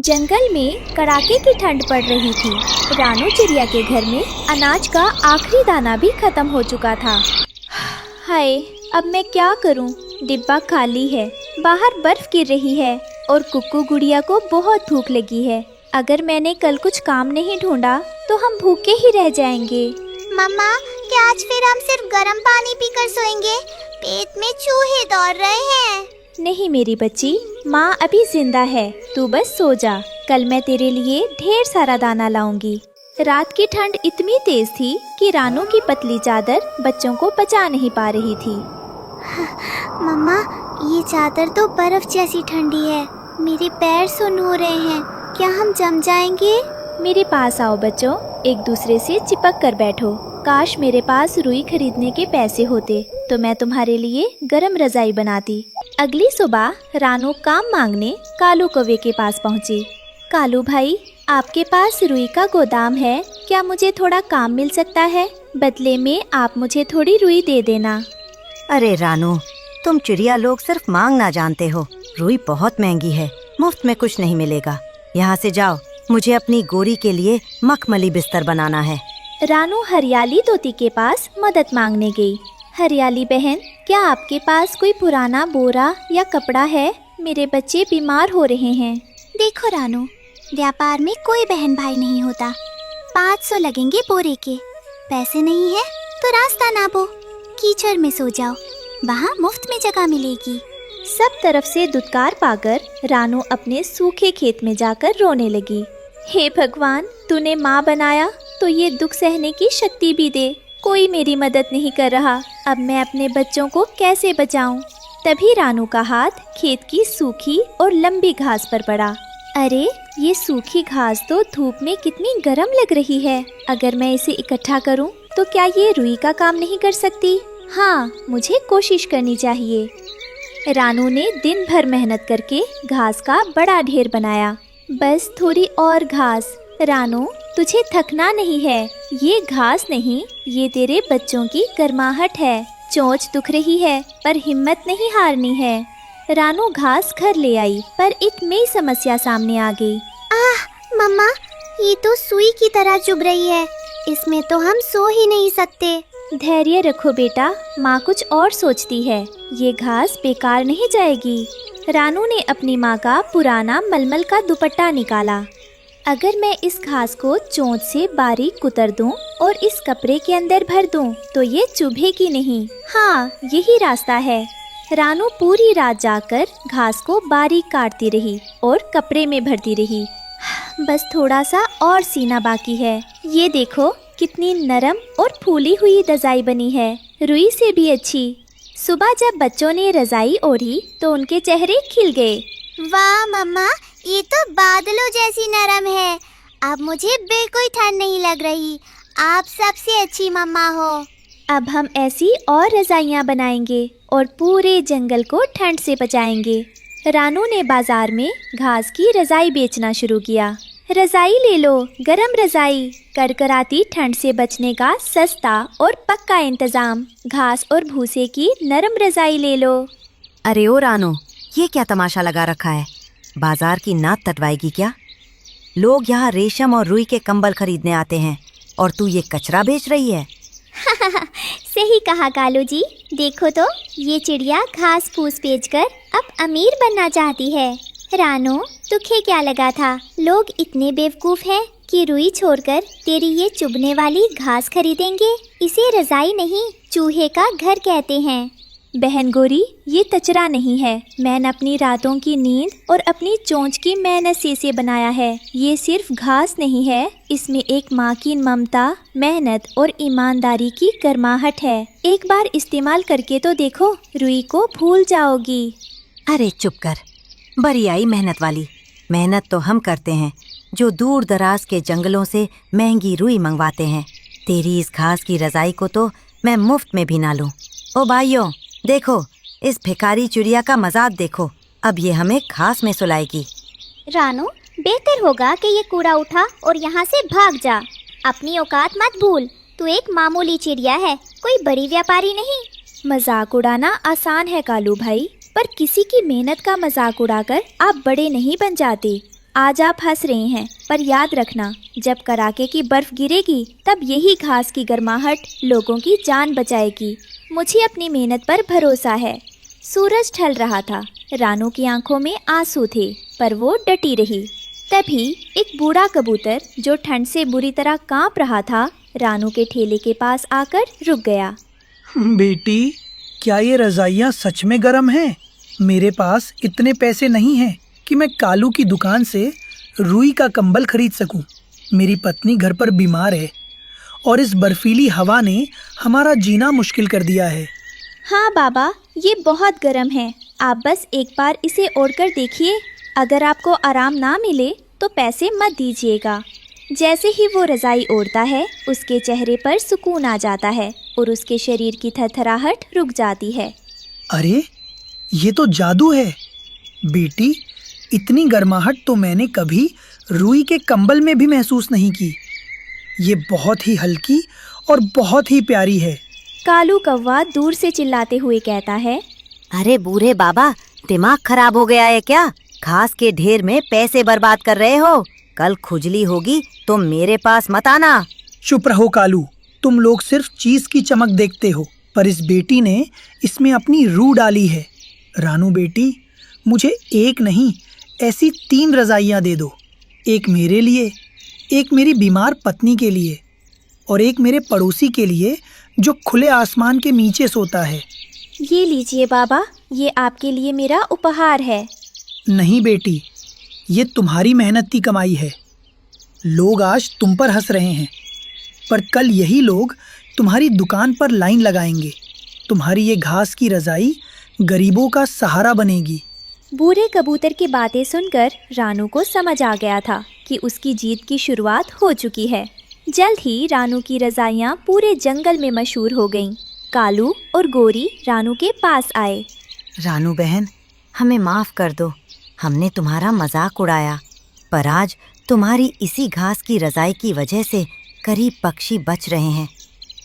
जंगल में कड़ाके की ठंड पड़ रही थी। रानू चिड़िया के घर में अनाज का आखिरी दाना भी खत्म हो चुका था। हाय, अब मैं क्या करूं? डिब्बा खाली है, बाहर बर्फ गिर रही है और कुक्कू गुड़िया को बहुत भूख लगी है। अगर मैंने कल कुछ काम नहीं ढूंढा तो हम भूखे ही रह जाएंगे। मम्मा, क्या आज फिर हम सिर्फ गर्म पानी पीकर सोएंगे? पेट में चूहे दौड़ रहे हैं। नहीं मेरी बच्ची, माँ अभी जिंदा है, तू बस सो जा। कल मैं तेरे लिए ढेर सारा दाना लाऊंगी। रात की ठंड इतनी तेज थी कि रानू की पतली चादर बच्चों को बचा नहीं पा रही थी। मम्मा, ये चादर तो बर्फ जैसी ठंडी है। मेरे पैर सुन्न हो रहे हैं। क्या हम जम जाएंगे? मेरे पास आओ बच्चों, एक दूसरे से चिपक कर बैठो। काश मेरे पास रुई खरीदने के पैसे होते तो मैं तुम्हारे लिए गरम रजाई बनाती। अगली सुबह रानू काम मांगने कालू कौवे के पास पहुंची। कालू भाई, आपके पास रुई का गोदाम है, क्या मुझे थोड़ा काम मिल सकता है? बदले में आप मुझे थोड़ी रुई दे देना। अरे रानू, तुम चिड़िया लोग सिर्फ मांगना जानते हो। रुई बहुत महंगी है, मुफ्त में कुछ नहीं मिलेगा। यहाँ से जाओ, मुझे अपनी गोरी के लिए मखमली बिस्तर बनाना है। रानू हरियाली तोती के पास मदद मांगने गई। हरियाली बहन, क्या आपके पास कोई पुराना बोरा या कपड़ा है? मेरे बच्चे बीमार हो रहे हैं। देखो रानू, व्यापार में कोई बहन भाई नहीं होता। 500 लगेंगे बोरे के। पैसे नहीं है तो रास्ता नापो, कीचड़ में सो जाओ, वहाँ मुफ्त में जगह मिलेगी। सब तरफ से दुत्कार पाकर रानू अपने सूखे खेत में जाकर रोने लगी। हे भगवान, तूने माँ बनाया तो ये दुख सहने की शक्ति भी दे। कोई मेरी मदद नहीं कर रहा, अब मैं अपने बच्चों को कैसे बचाऊं? तभी रानू का हाथ खेत की सूखी और लंबी घास पर पड़ा। अरे, ये सूखी घास तो धूप में कितनी गर्म लग रही है। अगर मैं इसे इकट्ठा करूं तो क्या ये रुई का काम नहीं कर सकती? हाँ, मुझे कोशिश करनी चाहिए। रानू ने दिन भर मेहनत करके घास का बड़ा ढेर बनाया। बस थोड़ी और घास। रानू, तुझे थकना नहीं है। ये घास नहीं, ये तेरे बच्चों की गर्माहट है। चोंच दुख रही है पर हिम्मत नहीं हारनी है। रानू घास घर ले आई पर एक नई समस्या सामने आ गई। मम्मा, ये तो सुई की तरह चुभ रही है। इसमें तो हम सो ही नहीं सकते। धैर्य रखो बेटा, माँ कुछ और सोचती है। ये घास बेकार नहीं जाएगी। रानू ने अपनी माँ का पुराना मलमल का दुपट्टा निकाला। अगर मैं इस घास को चोंच से बारीक कुतर दूं और इस कपड़े के अंदर भर दूं तो ये चुभेगी नहीं। हाँ, यही रास्ता है। रानू पूरी रात जाकर घास को बारीक काटती रही और कपड़े में भरती रही। बस थोड़ा सा और सीना बाकी है। ये देखो कितनी नरम और फूली हुई रजाई बनी है, रुई से भी अच्छी। सुबह जब बच्चों ने रजाई ओढ़ी तो उनके चेहरे खिल गए। वाह मम्मा, ये तो बादलों जैसी नरम है। अब मुझे बिल्कुल ठंड नहीं लग रही। आप सबसे अच्छी मम्मा हो। अब हम ऐसी और रजाइयाँ बनाएंगे और पूरे जंगल को ठंड से बचाएंगे। रानू ने बाजार में घास की रजाई बेचना शुरू किया। रजाई ले लो, गरम रजाई, कड़कड़ाती ठंड से बचने का सस्ता और पक्का इंतजाम। घास और भूसे की नरम रजाई ले लो। अरे ओ रानू, ये क्या तमाशा लगा रखा है? बाजार की नाक तटवाएगी क्या? लोग यहाँ रेशम और रुई के कंबल खरीदने आते हैं और तू ये कचरा बेच रही है। सही कहा कालू जी। देखो तो, ये चिड़िया घास फूस बेचकर अब अमीर बनना चाहती है। रानू, तुझे क्या लगा था लोग इतने बेवकूफ हैं कि रुई छोड़कर तेरी ये चुभने वाली घास खरीदेंगे? इसे रजाई नहीं, चूहे का घर कहते हैं। बहन गोरी, ये कचरा नहीं है। मैंने अपनी रातों की नींद और अपनी चोंच की मेहनत से इसे बनाया है। ये सिर्फ घास नहीं है, इसमें एक माँ की ममता, मेहनत और ईमानदारी की गर्माहट है। एक बार इस्तेमाल करके तो देखो, रुई को भूल जाओगी। अरे चुप कर, बड़ी आई मेहनत वाली। मेहनत तो हम करते हैं जो दूर दराज के जंगलों से महंगी रुई मंगवाते हैं। तेरी इस घास की रजाई को तो मैं मुफ्त में भी ना लूं। ओ भाइयों, देखो, इस भिखारी चिड़िया का मजाक देखो। अब ये हमें घास में सुलाएगी। रानू, बेहतर होगा कि ये कूड़ा उठा और यहाँ से भाग जा। अपनी औकात मत भूल। तू एक मामूली चिड़िया है, कोई बड़ी व्यापारी नहीं। मजाक उड़ाना आसान है कालू भाई, पर किसी की मेहनत का मजाक उड़ाकर आप बड़े नहीं बन जाते। आज आप हंस रहे हैं, पर याद रखना, जब कड़ाके की बर्फ गिरेगी तब यही घास की गर्माहट लोगों की जान बचाएगी। मुझे अपनी मेहनत पर भरोसा है। सूरज ढल रहा था। रानू की आंखों में आंसू थे, पर वो डटी रही। तभी एक बूढ़ा कबूतर जो ठंड से बुरी तरह कांप रहा था, रानू के ठेले के पास आकर रुक गया। बेटी, क्या ये रजाइयाँ सच में गर्म हैं? मेरे पास इतने पैसे नहीं हैं कि मैं कालू की दुकान से रुई का कंबल खरीद सकूं। मेरी पत्नी घर पर बीमार है और इस बर्फीली हवा ने हमारा जीना मुश्किल कर दिया है। हाँ बाबा, ये बहुत गर्म है। आप बस एक बार इसे ओढ़कर देखिए। अगर आपको आराम ना मिले तो पैसे मत दीजिएगा। जैसे ही वो रज़ाई ओढ़ता है, उसके चेहरे पर सुकून आ जाता है और उसके शरीर की थरथराहट रुक जाती है। अरे, ये तो जादू है। बेटी, इतनी गर्माहट तो मैंने कभी रुई के कंबल में भी महसूस नहीं की। ये बहुत ही हल्की और बहुत ही प्यारी है। कालू कौवा दूर से चिल्लाते हुए कहता है, अरे बूढ़े बाबा, दिमाग खराब हो गया है क्या? घास के ढेर में पैसे बर्बाद कर रहे हो। कल खुजली होगी तो मेरे पास मत आना। चुप रहो कालू, तुम लोग सिर्फ चीज की चमक देखते हो, पर इस बेटी ने इसमें अपनी रूह डाली है। रानू बेटी, मुझे एक नहीं, ऐसी 3 रजाइयाँ दे दो। एक मेरे लिए, एक मेरी बीमार पत्नी के लिए और एक मेरे पड़ोसी के लिए जो खुले आसमान के नीचे सोता है। ये लीजिए बाबा, ये आपके लिए मेरा उपहार है। नहीं बेटी, ये तुम्हारी मेहनत की कमाई है। लोग आज तुम पर हंस रहे हैं, पर कल यही लोग तुम्हारी दुकान पर लाइन लगाएंगे। तुम्हारी ये घास की रजाई गरीबों का सहारा बनेगी। बूढ़े कबूतर की बातें सुनकर रानू को समझ आ गया था कि उसकी जीत की शुरुआत हो चुकी है। जल्द ही रानू की रजाइयाँ पूरे जंगल में मशहूर हो गईं। कालू और गोरी रानू के पास आए। रानू बहन, हमें माफ कर दो। हमने तुम्हारा मजाक उड़ाया, पर आज तुम्हारी इसी घास की रजाई की वजह से करीब पक्षी बच रहे हैं।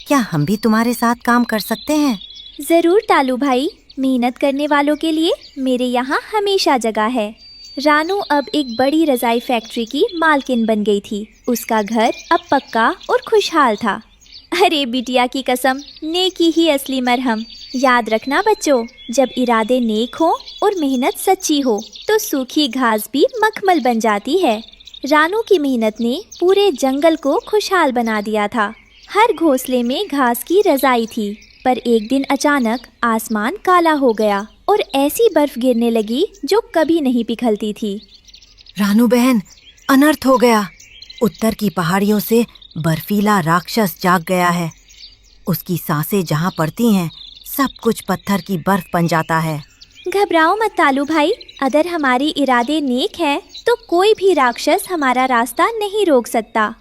क्या हम भी तुम्हारे साथ काम कर सकते हैं? ज़रूर तालू भाई, मेहनत करने वालों के लिए मेरे यहाँ हमेशा जगह है। रानू अब एक बड़ी रजाई फैक्ट्री की मालकिन बन गई थी। उसका घर अब पक्का और खुशहाल था। अरे बिटिया की कसम, नेकी ही असली मरहम। याद रखना बच्चों, जब इरादे नेक हो और मेहनत सच्ची हो तो सूखी घास भी मखमल बन जाती है। रानू की मेहनत ने पूरे जंगल को खुशहाल बना दिया था। हर घोंसले में घास की रजाई थी, पर एक दिन अचानक आसमान काला हो गया और ऐसी बर्फ गिरने लगी जो कभी नहीं पिघलती थी। रानू बहन, अनर्थ हो गया। उत्तर की पहाड़ियों से बर्फीला राक्षस जाग गया है। उसकी सांसें जहाँ पड़ती हैं, सब कुछ पत्थर की बर्फ बन जाता है। घबराओ मत तालू भाई, अगर हमारी इरादे नेक है तो कोई भी राक्षस हमारा रास्ता नहीं रोक सकता।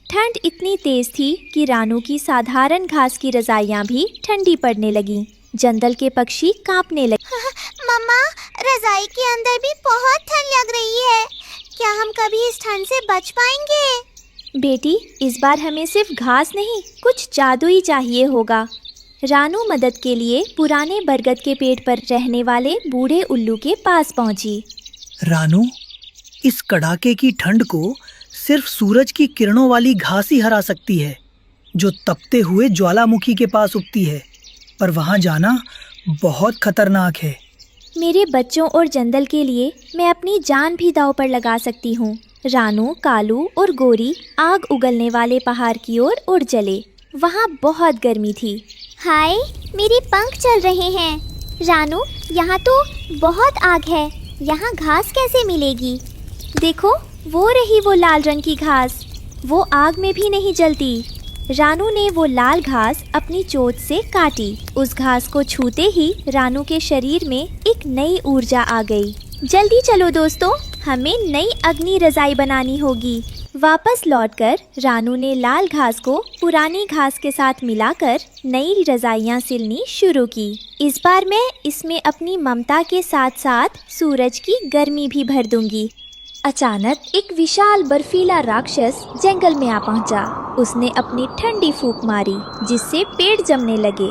ठंड इतनी तेज थी कि रानू की साधारण घास की रजाइयाँ भी ठंडी पड़ने लगीं। जंगल के पक्षी कांपने लगे। मम्मा, रजाई के अंदर भी बहुत ठंड लग रही है। क्या हम कभी इस ठंड से बच पाएंगे? बेटी, इस बार हमें सिर्फ घास नहीं, कुछ जादू ही चाहिए होगा। रानू मदद के लिए पुराने बरगद के पेड़ पर रहने वाले बूढ़े उल्लू के पास पहुंची। रानू, इस कड़ाके की ठंड को सिर्फ सूरज की किरणों वाली घास ही हरा सकती है, जो तपते हुए ज्वालामुखी के पास उगती है। पर वहाँ जाना बहुत खतरनाक है। मेरे बच्चों और जंगल के लिए मैं अपनी जान भी दांव पर लगा सकती हूँ। रानू, कालू और गोरी आग उगलने वाले पहाड़ की ओर उड़ चले। वहाँ बहुत गर्मी थी। हाय, मेरे पंख चल रहे हैं। रानू, यहाँ तो बहुत आग है। यहाँ घास कैसे मिलेगी? देखो, वो रही वो लाल रंग की घास। वो आग में भी नहीं जलती। रानू ने वो लाल घास अपनी चोंच से काटी। उस घास को छूते ही रानू के शरीर में एक नई ऊर्जा आ गई। जल्दी चलो दोस्तों, हमें नई अग्नि रजाई बनानी होगी। वापस लौटकर रानू ने लाल घास को पुरानी घास के साथ मिलाकर नई रजाइयाँ सिलनी शुरू की। इस बार मैं इसमें अपनी ममता के साथ साथ सूरज की गर्मी भी भर दूंगी। अचानक एक विशाल बर्फीला राक्षस जंगल में आ पहुंचा। उसने अपनी ठंडी फूंक मारी, जिससे पेड़ जमने लगे।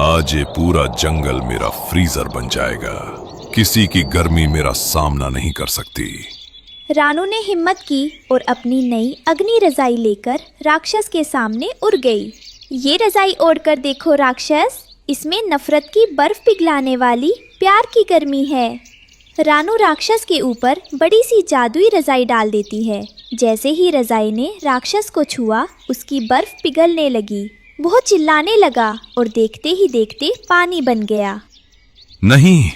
आज ये पूरा जंगल मेरा फ्रीजर बन जाएगा। किसी की गर्मी मेरा सामना नहीं कर सकती। रानू ने हिम्मत की और अपनी नई अग्नि रजाई लेकर राक्षस के सामने उड़ गई। ये रजाई ओढ़कर देखो राक्षस, इसमें नफरत की बर्फ पिघलाने वाली प्यार की गर्मी है। रानू राक्षस के ऊपर बड़ी सी जादुई रजाई डाल देती है। जैसे ही रजाई ने राक्षस को छुआ, उसकी बर्फ पिघलने लगी। वो चिल्लाने लगा और देखते ही देखते पानी बन गया। नहीं,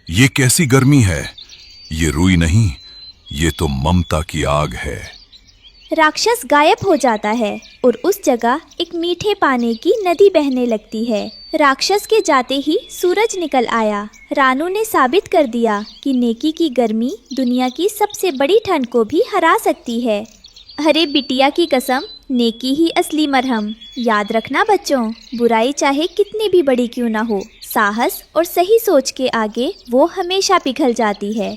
ये कैसी गर्मी है? ये रुई नहीं, ये तो ममता की आग है। राक्षस गायब हो जाता है और उस जगह एक मीठे पानी की नदी बहने लगती है। राक्षस के जाते ही सूरज निकल आया। रानू ने साबित कर दिया कि नेकी की गर्मी दुनिया की सबसे बड़ी ठंड को भी हरा सकती है। अरे बिटिया की कसम, नेकी ही असली मरहम। याद रखना बच्चों, बुराई चाहे कितनी भी बड़ी क्यों ना हो, साहस और सही सोच के आगे वो हमेशा पिघल जाती है।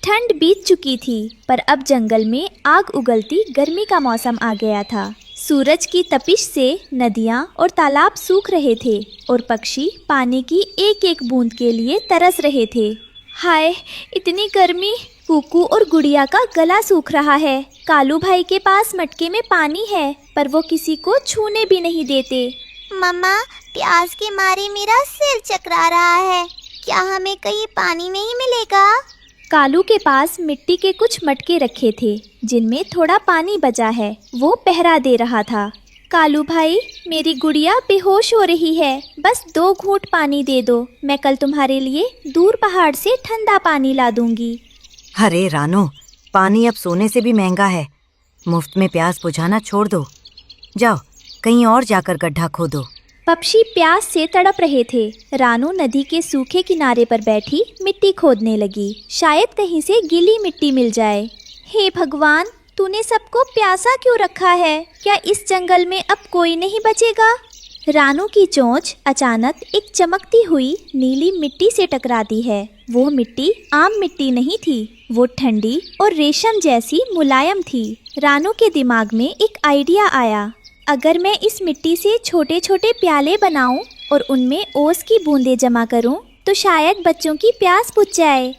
ठंड बीत चुकी थी, पर अब जंगल में आग उगलती गर्मी का मौसम आ गया था। सूरज की तपिश से नदियाँ और तालाब सूख रहे थे और पक्षी पानी की एक एक बूंद के लिए तरस रहे थे। हाय, इतनी गर्मी! कुकू और गुड़िया का गला सूख रहा है। कालू भाई के पास मटके में पानी है, पर वो किसी को छूने भी नहीं देते। मम्मा, प्यास के मारे मेरा सिर चकरा रहा है। क्या हमें कहीं पानी नहीं मिलेगा? कालू के पास मिट्टी के कुछ मटके रखे थे जिनमें थोड़ा पानी बचा है। वो पहरा दे रहा था। कालू भाई, मेरी गुड़िया बेहोश हो रही है, बस 2 घूंट पानी दे दो। मैं कल तुम्हारे लिए दूर पहाड़ से ठंडा पानी ला दूंगी। अरे रानू, पानी अब सोने से भी महंगा है। मुफ्त में प्यास बुझाना छोड़ दो। जाओ, कहीं और जाकर गड्ढा खोदो। पक्षी प्यास से तड़प रहे थे। रानू नदी के सूखे किनारे पर बैठी मिट्टी खोदने लगी। शायद कहीं से गीली मिट्टी मिल जाए। हे भगवान, तूने सबको प्यासा क्यों रखा है? क्या इस जंगल में अब कोई नहीं बचेगा? रानू की चोंच अचानक एक चमकती हुई नीली मिट्टी से टकराती है। वो मिट्टी आम मिट्टी नहीं थी, वो ठंडी और रेशम जैसी मुलायम थी। रानू के दिमाग में एक आइडिया आया। अगर मैं इस मिट्टी से छोटे छोटे प्याले बनाऊं और उनमें ओस की बूंदें जमा करूं, तो शायद बच्चों की प्यास बुझ जाए।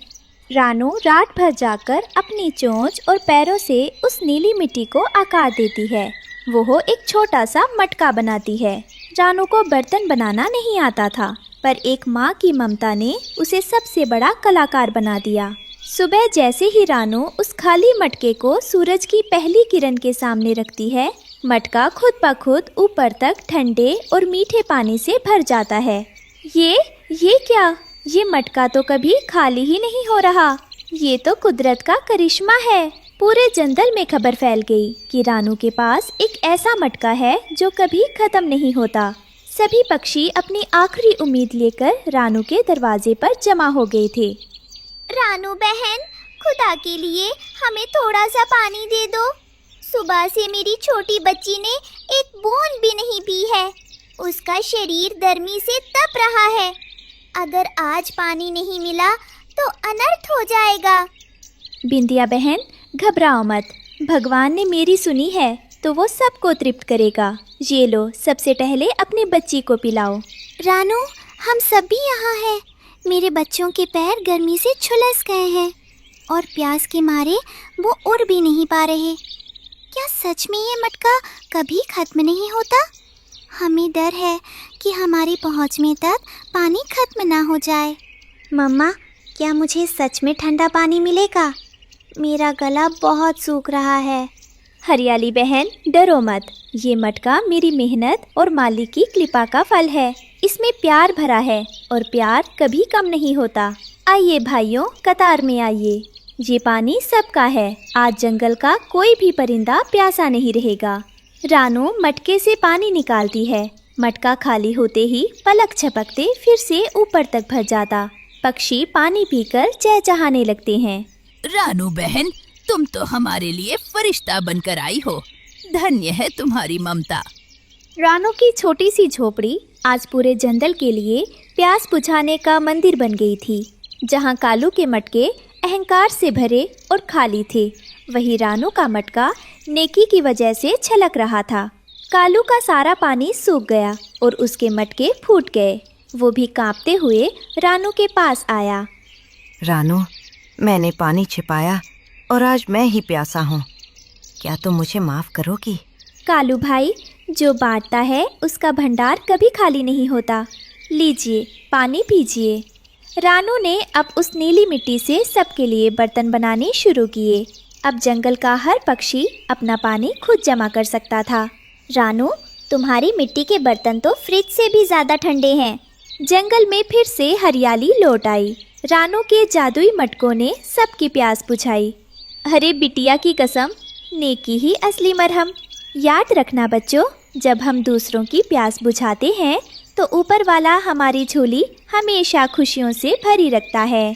रानू रात भर जाकर अपनी चोंच और पैरों से उस नीली मिट्टी को आकार देती है। वो एक छोटा सा मटका बनाती है। रानू को बर्तन बनाना नहीं आता था, पर एक माँ की ममता ने उसे सबसे बड़ा कलाकार बना दिया। सुबह जैसे ही रानू उस खाली मटके को सूरज की पहली किरण के सामने रखती है, मटका खुद ब खुद ऊपर तक ठंडे और मीठे पानी से भर जाता है। ये क्या? ये मटका तो कभी खाली ही नहीं हो रहा। ये तो कुदरत का करिश्मा है। पूरे जंगल में खबर फैल गई कि रानू के पास एक ऐसा मटका है जो कभी खत्म नहीं होता। सभी पक्षी अपनी आखिरी उम्मीद लेकर रानू के दरवाजे पर जमा हो गए थे। रानू बहन, खुदा के लिए हमें थोड़ा सा पानी दे दो। सुबह से मेरी छोटी बच्ची ने एक बूंद भी नहीं पी है। उसका शरीर गर्मी से तप रहा है। अगर आज पानी नहीं मिला तो अनर्थ हो जाएगा। बिंदिया बहन, घबराओ मत। भगवान ने मेरी सुनी है तो वो सबको तृप्त करेगा। ये लो, सबसे पहले अपनी बच्ची को पिलाओ। रानू, हम सभी यहाँ हैं। मेरे बच्चों के पैर गर्मी से झुलस गए हैं और प्यास के मारे वो उड़ भी नहीं पा रहे। क्या सच में ये मटका कभी खत्म नहीं होता? हमें डर है कि हमारी पहुंच में तक पानी खत्म ना हो जाए। मम्मा, क्या मुझे सच में ठंडा पानी मिलेगा? मेरा गला बहुत सूख रहा है। हरियाली बहन, डरो मत। ये मटका मेरी मेहनत और माली की कृपा का फल है। इसमें प्यार भरा है और प्यार कभी कम नहीं होता। आइए भाइयों, कतार में आइए। ये पानी सबका है। आज जंगल का कोई भी परिंदा प्यासा नहीं रहेगा। रानू मटके से पानी निकालती है। मटका खाली होते ही पलक झपकते फिर से ऊपर तक भर जाता। पक्षी पानी पीकर चहचहाने लगते हैं। रानू बहन, तुम तो हमारे लिए फरिश्ता बनकर आई हो। धन्य है तुम्हारी ममता। रानू की छोटी सी झोपड़ी आज पूरे जंगल के लिए प्यास बुझाने का मंदिर बन गई थी। जहाँ कालू के मटके अहंकार से भरे और खाली थे, वही रानू का मटका नेकी की वजह से छलक रहा था। कालू का सारा पानी सूख गया और उसके मटके फूट गए। वो भी कांपते हुए रानू के पास आया। रानू, मैंने पानी छिपाया और आज मैं ही प्यासा हूँ। क्या तुम मुझे माफ करोगी? कालू भाई, जो बांटता है उसका भंडार कभी खाली नहीं होता। लीजिए, पानी पीजिए। रानू ने अब उस नीली मिट्टी से सबके लिए बर्तन बनाने शुरू किए। अब जंगल का हर पक्षी अपना पानी खुद जमा कर सकता था। रानू, तुम्हारी मिट्टी के बर्तन तो फ्रिज से भी ज़्यादा ठंडे हैं। जंगल में फिर से हरियाली लौट आई। रानू के जादुई मटकों ने सबकी प्यास बुझाई। अरे बिटिया की कसम, नेकी ही असली मरहम। याद रखना बच्चों, जब हम दूसरों की प्यास बुझाते हैं तो ऊपर वाला हमारी झोली हमेशा खुशियों से भरी रखता है।